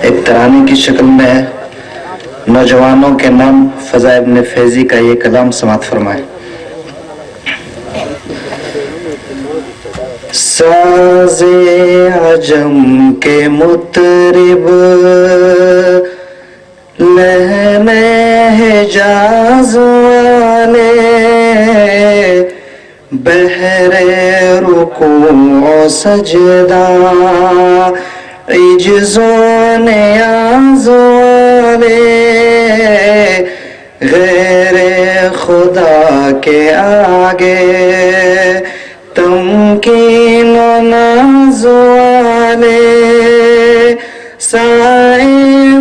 ایک ترانے کی شکل میں نوجوانوں کے نام فضا ابن فیضی کا یہ کلام سماعت فرمائے۔ ساز عجم کے مطرب لحن حجاز والے بحر رکوع و سجدہ عجز و نیاز والے غیر خدا کے آگے تمکین و ناز والے سائے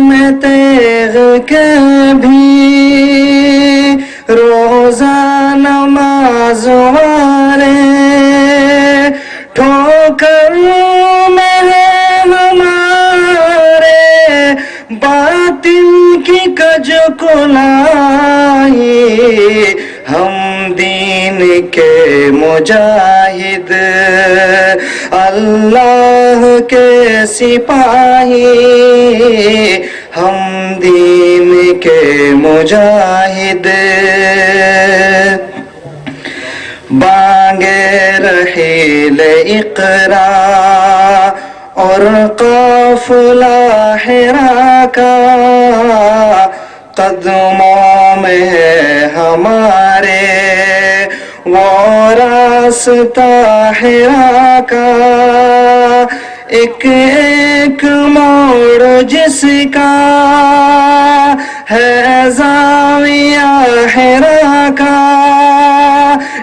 میں تیغ کے بھی روزہ نماز والے ٹھوکر میں ہمارے باطن کی کج کلائی ہم دین کے مجاہد اللہ کے سپاہی ہم دین کے مجاہد بانگ رحیل اقرا اور قافلہ حرا کا قدموں میں ہے ہمارے وہ راستہ حرا کا ایک ایک موڑ جس کا ہے زاویہ حرا کا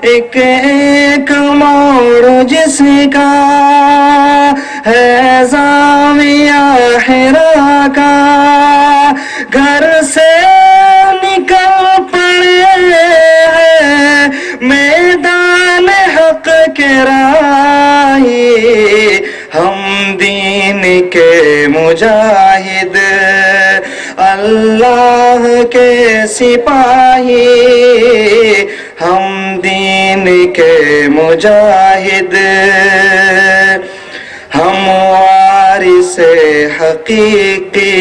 ایک ایک موڑ جس کا ہے زاویہ حرا کا گھر سے نکل پڑے ہیں میدان حق کے راہی ہم دین کے مجاہد اللہ کے سپاہی ہم دین کے مجاہد ہم وارث حقیقی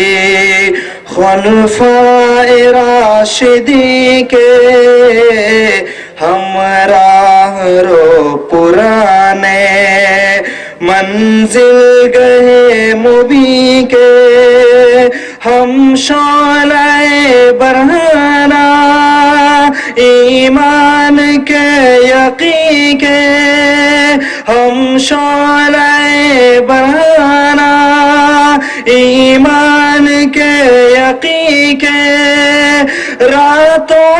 خلفائے راشدی کے ہم راہ رو پرانے منزل گئے مبیں کے ہم شعلہ برہنہ ایمان کے یقین کے ہم شعلہ برہنہ ایمان کے یقین کے راتوں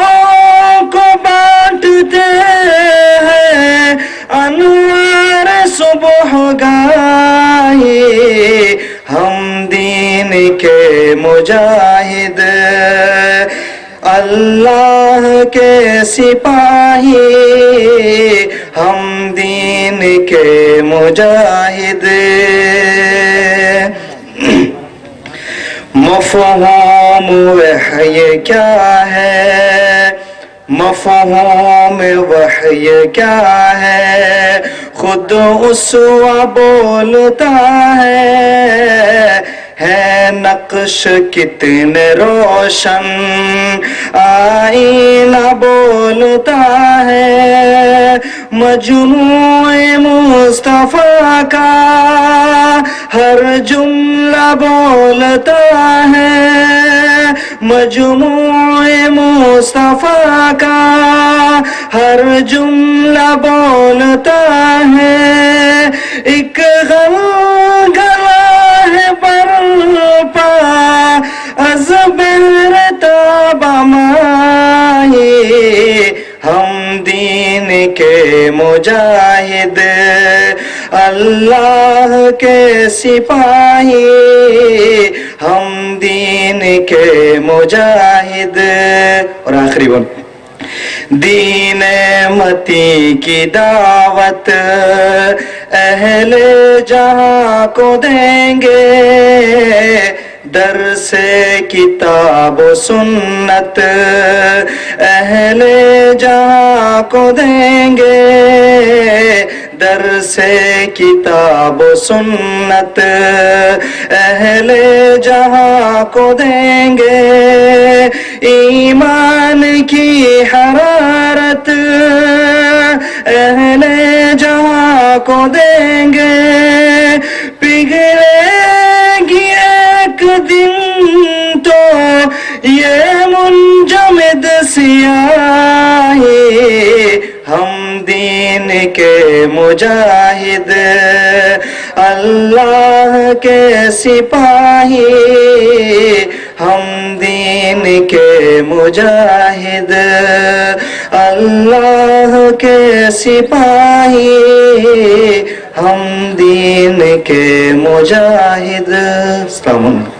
کو بانٹتے ہیں انوار صبح گاہی ہم دین کے مجاہد اللہ کے سپاہی ہم دین کے مجاہد مفہوم وحی کیا ہے مفہوم وحی کیا ہے خود اسوہ بولتا ہے نقش کتنے روشن آئینہ بولتا ہے مجموع مصطفیٰ کا ہر جملہ بولتا ہے مجموع مصطفیٰ کا ہر جملہ بولتا ہے ایک غلغلہ ہے برپا از بحر تابہ مائی ہم دین کے مجاہد اللہ کے سپاہی ہم دین کے مجاہد اور آخری بول دین متی کی دعوت اہل جہاں کو دیں گے درس کتاب و سنت اہل جہاں کو دیں گے درس کتاب و سنت اہل جہاں کو دیں گے ایمان کی حرارت، اہل جہاں کو دیں گے پگھلے گی ایک دن تو یہ منجمد سیاہی، ہم دین کے مجاہد اللہ کے سپاہی، ہم دین کے مجاہد اللہ کے سپاہی، ہم دین کے مجاہد۔ السلام علیکم۔